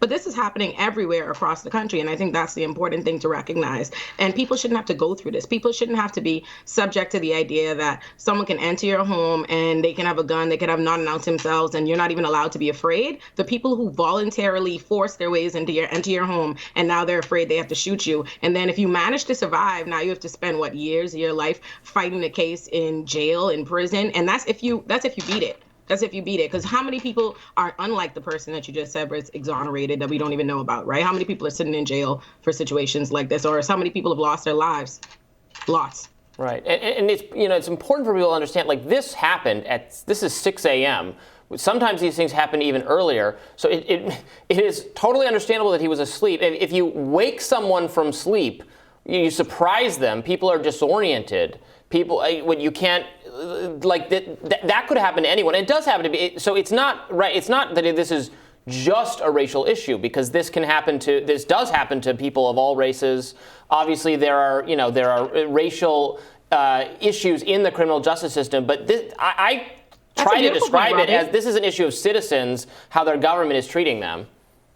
But this is happening everywhere across the country, and I think that's the important thing to recognize. And people shouldn't have to go through this. People shouldn't have to be subject to the idea that someone can enter your home and they can have a gun, they can have not announced themselves, and you're not even allowed to be afraid. The people who voluntarily force their ways into your home, and now they're afraid they have to shoot you. And then if you manage to survive, now you have to spend years of your life fighting the case in jail, in prison, and that's if you beat it. That's if you beat it. Because how many people are, unlike the person that you just said was exonerated, that we don't even know about, right? How many people are sitting in jail for situations like this, or how many people have lost their lives? Lots. Right, and it's it's important for people to understand. Like, this happened this is 6 a.m. Sometimes these things happen even earlier. So it is totally understandable that he was asleep. If you wake someone from sleep, you surprise them. People are disoriented. People, when you can't, like that could happen to anyone. It does happen to be. So it's not right. It's not that this is just a racial issue, because this does happen to people of all races. Obviously, there are racial issues in the criminal justice system. But I try to describe it as this is an issue of citizens, how their government is treating them.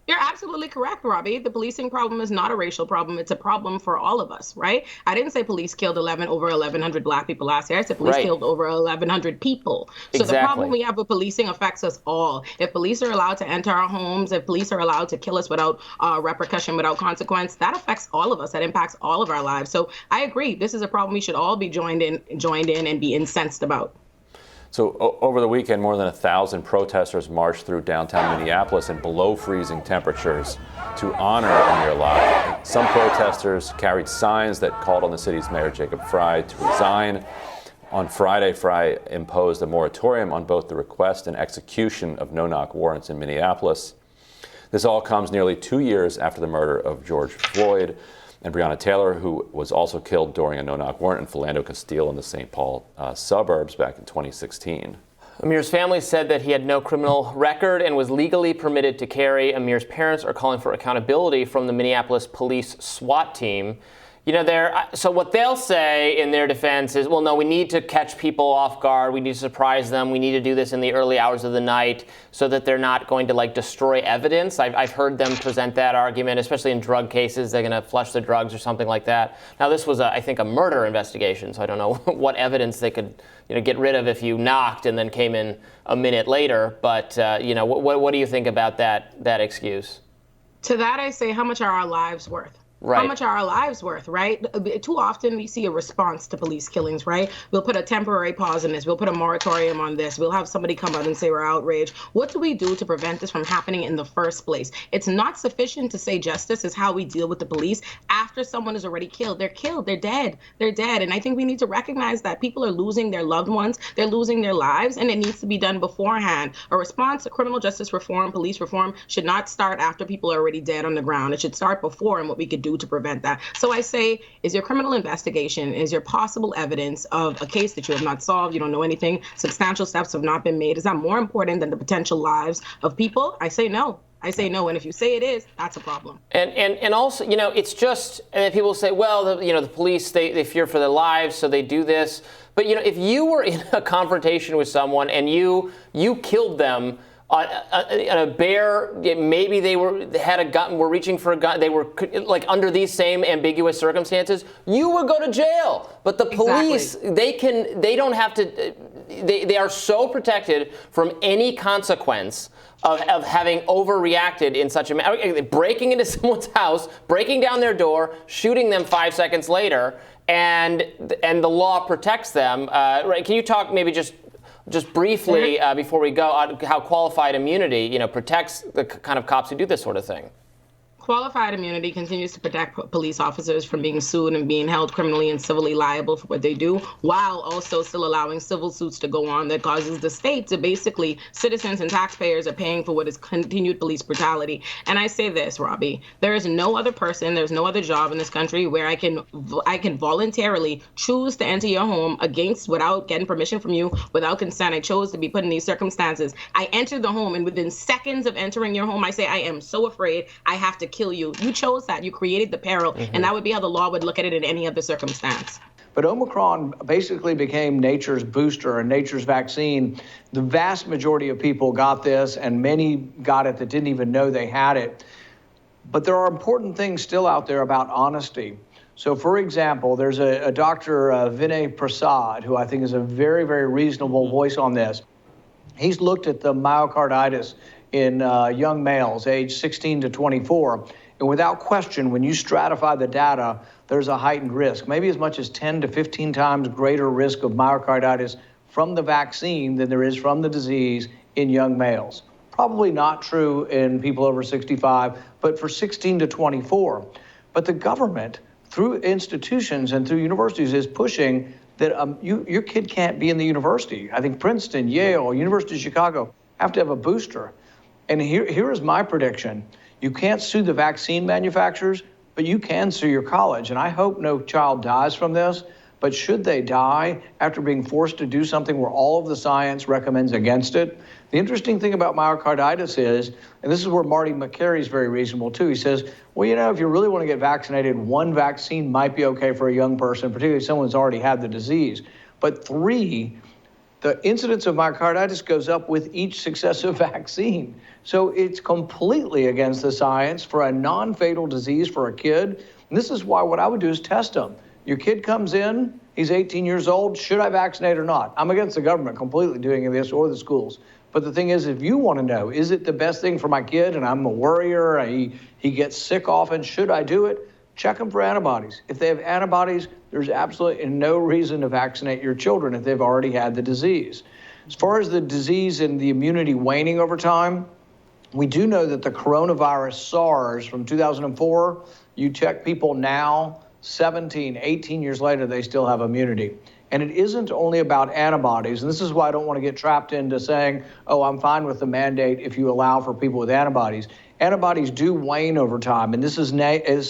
You're absolutely correct, Robbie. The policing problem is not a racial problem. It's a problem for all of us, right? I didn't say police killed over 1,100 Black people last year. I said police killed over 1,100 people. So the problem we have with policing affects us all. If police are allowed to enter our homes, if police are allowed to kill us without repercussion, without consequence, that affects all of us. That impacts all of our lives. So I agree. This is a problem we should all be joined in and be incensed about. So over the weekend, more than 1,000 protesters marched through downtown Minneapolis in below freezing temperatures to honor Amir Locke. Some protesters carried signs that called on the city's mayor, Jacob Frey, to resign. On Friday, Frey imposed a moratorium on both the request and execution of no-knock warrants in Minneapolis. This all comes nearly 2 years after the murder of George Floyd and Breonna Taylor, who was also killed during a no-knock warrant in Philando Castile in the St. Paul suburbs back in 2016. Amir's family said that he had no criminal record and was legally permitted to carry. Amir's parents are calling for accountability from the Minneapolis police SWAT team. So what they'll say in their defense is, well, no, we need to catch people off guard. We need to surprise them. We need to do this in the early hours of the night so that they're not going to destroy evidence. I've heard them present that argument, especially in drug cases. They're going to flush the drugs or something like that. Now, this was, I think, a murder investigation, so I don't know what evidence they could get rid of if you knocked and then came in a minute later. But, what do you think about that excuse? To that, I say, how much are our lives worth? Right. How much are our lives worth, right? Too often we see a response to police killings, right? We'll put a temporary pause in this. We'll put a moratorium on this. We'll have somebody come out and say we're outraged. What do we do to prevent this from happening in the first place? It's not sufficient to say justice is how we deal with the police after someone is already killed. They're killed. They're dead. They're dead. And I think we need to recognize that people are losing their loved ones. They're losing their lives, and it needs to be done beforehand. A response to criminal justice reform, police reform, should not start after people are already dead on the ground. It should start before, and what we could do to prevent that. So I say, is your criminal investigation, is your possible evidence of a case that you have not solved, you don't know anything, substantial steps have not been made, is that more important than the potential lives of people? I say no. I say no, and if you say it is, that's a problem. And also, it's just, and people say, well, the police, they fear for their lives, so they do this. But, if you were in a confrontation with someone and you killed them, a bear, maybe they had a gun, were reaching for a gun, they were under these same ambiguous circumstances, you would go to jail. But the police, they don't have to, they are so protected from any consequence of having overreacted in such a breaking into someone's house, breaking down their door, shooting them 5 seconds later, and the law protects them. Right? Can you talk maybe just briefly before we go on how qualified immunity, protects the kind of cops who do this sort of thing? Qualified immunity continues to protect police officers from being sued and being held criminally and civilly liable for what they do, while also still allowing civil suits to go on that causes the state to basically, citizens and taxpayers are paying for what is continued police brutality. And I say this, Robbie, there is no other person, there's no other job in this country where I can voluntarily choose to enter your home without getting permission from you, without consent. I chose to be put in these circumstances. I entered the home, and within seconds of entering your home, I say, I am so afraid I have to kill you. You chose that. You created the peril. And that would be how the law would look at it in any other circumstance. But Omicron basically became nature's booster and nature's vaccine. The vast majority of people got this, and many got it that didn't even know they had it. But there are important things still out there about honesty. So, for example, there's a Dr. Vinay Prasad, who I think is a very, very reasonable voice on this. He's looked at the myocarditis in young males aged 16 to 24. And without question, when you stratify the data, there's a heightened risk, maybe as much as 10 to 15 times greater risk of myocarditis from the vaccine than there is from the disease in young males. Probably not true in people over 65, but for 16 to 24. But the government, through institutions and through universities, is pushing that your kid can't be in the university. I think Princeton, Yale, University of Chicago have to have a booster. And here is my prediction. You can't sue the vaccine manufacturers, but you can sue your college. And I hope no child dies from this. But should they die after being forced to do something where all of the science recommends against it? The interesting thing about myocarditis is, and this is where Marty McCary is very reasonable too, he says, well, you know, if you really want to get vaccinated, one vaccine might be okay for a young person, particularly someone who's already had the disease. But 3, the incidence of myocarditis goes up with each successive vaccine. So it's completely against the science for a non-fatal disease for a kid. And this is why what I would do is test them. Your kid comes in, he's 18 years old, should I vaccinate or not? I'm against the government completely doing this or the schools. But the thing is, if you want to know, is it the best thing for my kid and I'm a worrier, he gets sick often, should I do it? Check them for antibodies. If they have antibodies, there's absolutely no reason to vaccinate your children if they've already had the disease. As far as the disease and the immunity waning over time, we do know that the coronavirus SARS from 2004, you check people now, 17, 18 years later, they still have immunity. And it isn't only about antibodies. And this is why I don't want to get trapped into saying, oh, I'm fine with the mandate if you allow for people with antibodies. Antibodies do wane over time. And this is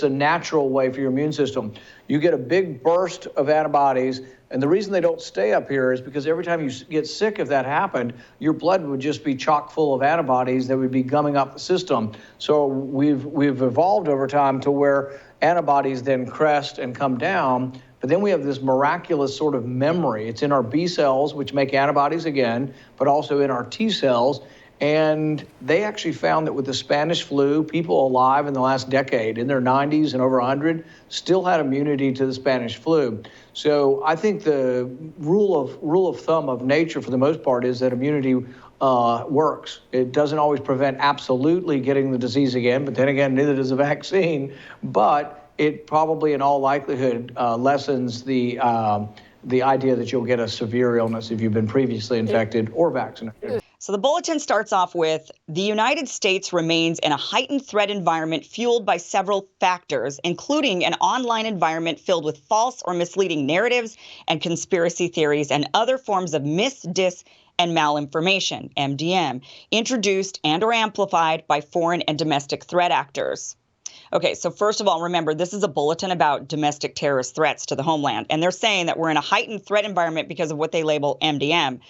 a natural way for your immune system. You get a big burst of antibodies. And the reason they don't stay up here is because every time you get sick, if that happened, your blood would just be chock full of antibodies that would be gumming up the system. So we've evolved over time to where antibodies then crest and come down. But then we have this miraculous sort of memory. It's in our B cells, which make antibodies again, but also in our T cells. And they actually found that with the Spanish flu, people alive in the last decade, in their 90s and over 100, still had immunity to the Spanish flu. So I think the rule of thumb of nature, for the most part, is that immunity works. It doesn't always prevent absolutely getting the disease again, but then again, neither does a vaccine. But it probably, in all likelihood, lessens the idea that you'll get a severe illness if you've been previously infected or vaccinated. So the bulletin starts off with, the United States remains in a heightened threat environment fueled by several factors, including an online environment filled with false or misleading narratives and conspiracy theories and other forms of dis, and malinformation, MDM, introduced and or amplified by foreign and domestic threat actors. Okay, so first of all, remember, this is a bulletin about domestic terrorist threats to the homeland. And they're saying that we're in a heightened threat environment because of what they label MDM,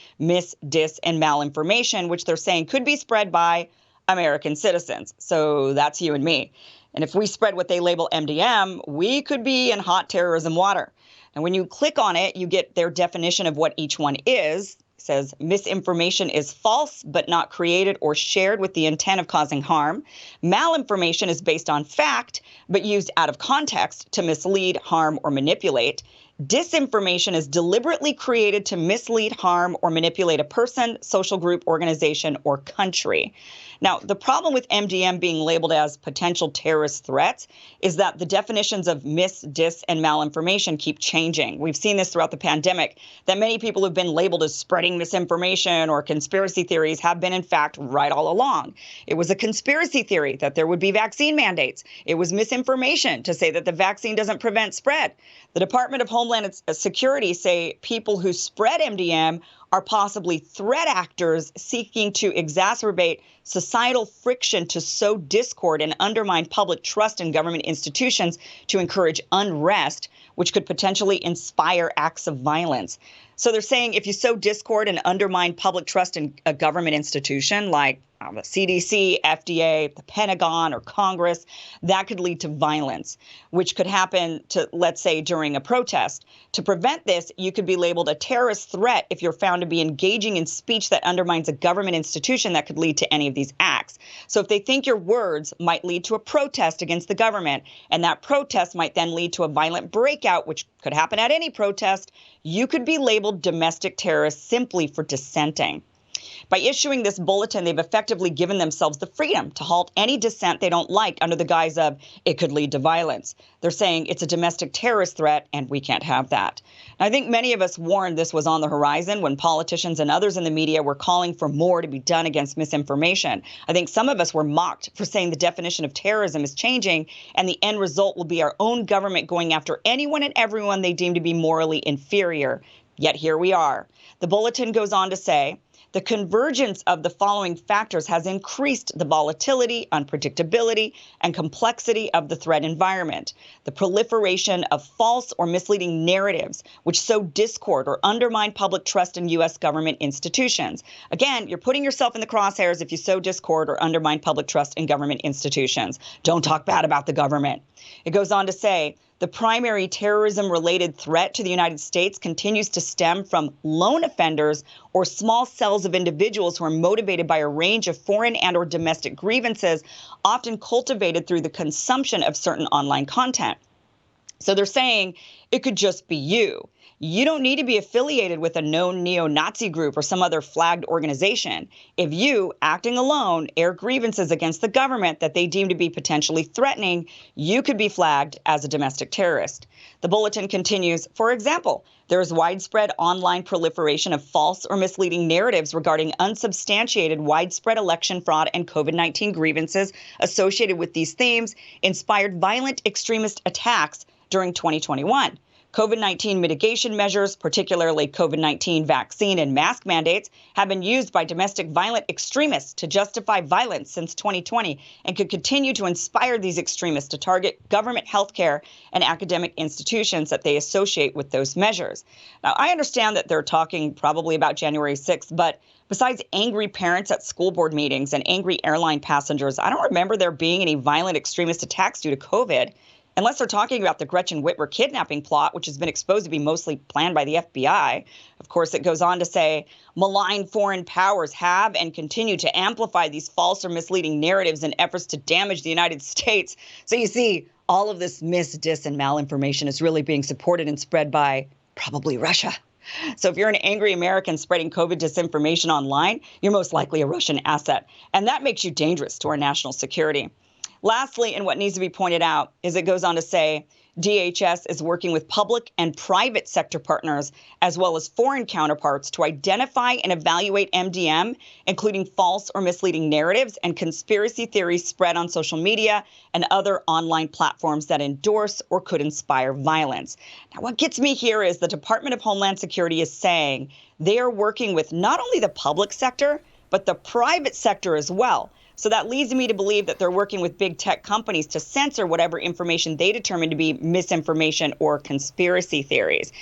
dis, and malinformation, which they're saying could be spread by American citizens. So that's you and me. And if we spread what they label MDM, we could be in hot terrorism water. And when you click on it, you get their definition of what each one is. It says misinformation is false but not created or shared with the intent of causing harm. Malinformation is based on fact but used out of context to mislead, harm, or manipulate. Disinformation is deliberately created to mislead, harm, or manipulate a person, social group, organization, or country. Now, the problem with MDM being labeled as potential terrorist threats is that the definitions of dis, and malinformation keep changing. We've seen this throughout the pandemic, that many people who've been labeled as spreading misinformation or conspiracy theories have been, in fact, right all along. It was a conspiracy theory that there would be vaccine mandates. It was misinformation to say that the vaccine doesn't prevent spread. The Department of Homeland Security say people who spread MDM are possibly threat actors seeking to exacerbate societal friction to sow discord and undermine public trust in government institutions to encourage unrest, which could potentially inspire acts of violence. So they're saying if you sow discord and undermine public trust in a government institution like the CDC, FDA, the Pentagon, or Congress, that could lead to violence, which could happen to, let's say, during a protest. To prevent this, you could be labeled a terrorist threat if you're found found to be engaging in speech that undermines a government institution that could lead to any of these acts. So if they think your words might lead to a protest against the government, and that protest might then lead to a violent breakout, which could happen at any protest, you could be labeled domestic terrorists simply for dissenting. By issuing this bulletin, they've effectively given themselves the freedom to halt any dissent they don't like under the guise of it could lead to violence. They're saying it's a domestic terrorist threat, and we can't have that. And I think many of us warned this was on the horizon when politicians and others in the media were calling for more to be done against misinformation. I think some of us were mocked for saying the definition of terrorism is changing, and the end result will be our own government going after anyone and everyone they deem to be morally inferior. Yet here we are. The bulletin goes on to say, the convergence of the following factors has increased the volatility, unpredictability, and complexity of the threat environment. The proliferation of false or misleading narratives, which sow discord or undermine public trust in U.S. government institutions. Again, you're putting yourself in the crosshairs if you sow discord or undermine public trust in government institutions. Don't talk bad about the government. It goes on to say, the primary terrorism-related threat to the United States continues to stem from lone offenders or small cells of individuals who are motivated by a range of foreign and or domestic grievances, often cultivated through the consumption of certain online content. So they're saying it could just be you. You don't need to be affiliated with a known neo-Nazi group or some other flagged organization. If you, acting alone, air grievances against the government that they deem to be potentially threatening, you could be flagged as a domestic terrorist. The bulletin continues, for example, there is widespread online proliferation of false or misleading narratives regarding unsubstantiated widespread election fraud and COVID-19 grievances associated with these themes, inspired violent extremist attacks during 2021. COVID-19 mitigation measures, particularly COVID-19 vaccine and mask mandates, have been used by domestic violent extremists to justify violence since 2020 and could continue to inspire these extremists to target government healthcare and academic institutions that they associate with those measures. Now, I understand that they're talking probably about January 6th, but besides angry parents at school board meetings and angry airline passengers, I don't remember there being any violent extremist attacks due to COVID. Unless they're talking about the Gretchen Whitmer kidnapping plot, which has been exposed to be mostly planned by the FBI. Of course, it goes on to say, malign foreign powers have and continue to amplify these false or misleading narratives in efforts to damage the United States. So you see, all of this dis, and malinformation is really being supported and spread by probably Russia. So if you're an angry American spreading COVID disinformation online, you're most likely a Russian asset. And that makes you dangerous to our national security. Lastly, and what needs to be pointed out, is it goes on to say, DHS is working with public and private sector partners, as well as foreign counterparts, to identify and evaluate MDM, including false or misleading narratives and conspiracy theories spread on social media and other online platforms that endorse or could inspire violence. Now, what gets me here is the Department of Homeland Security is saying they are working with not only the public sector, but the private sector as well. So that leads me to believe that they're working with big tech companies to censor whatever information they determine to be misinformation or conspiracy theories.